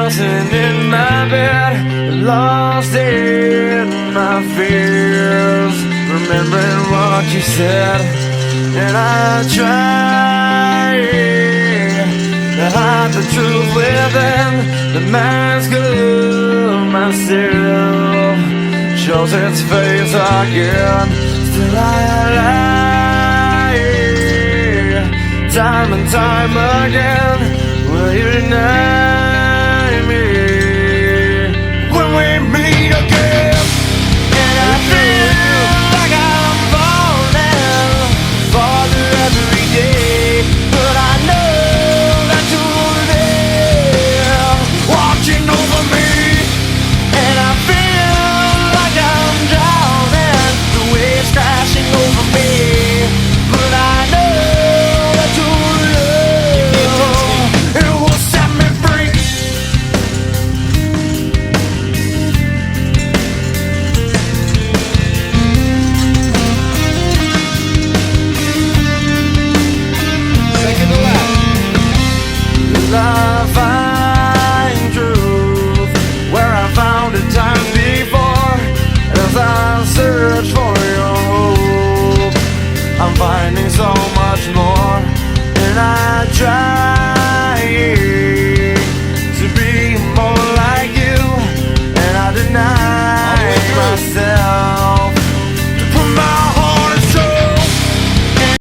tossing in my bed, lost in my fears, remembering what you said. And I try to hide the truth within the mask of myself, shows its face again. Still I lie, time and time again. Will you deny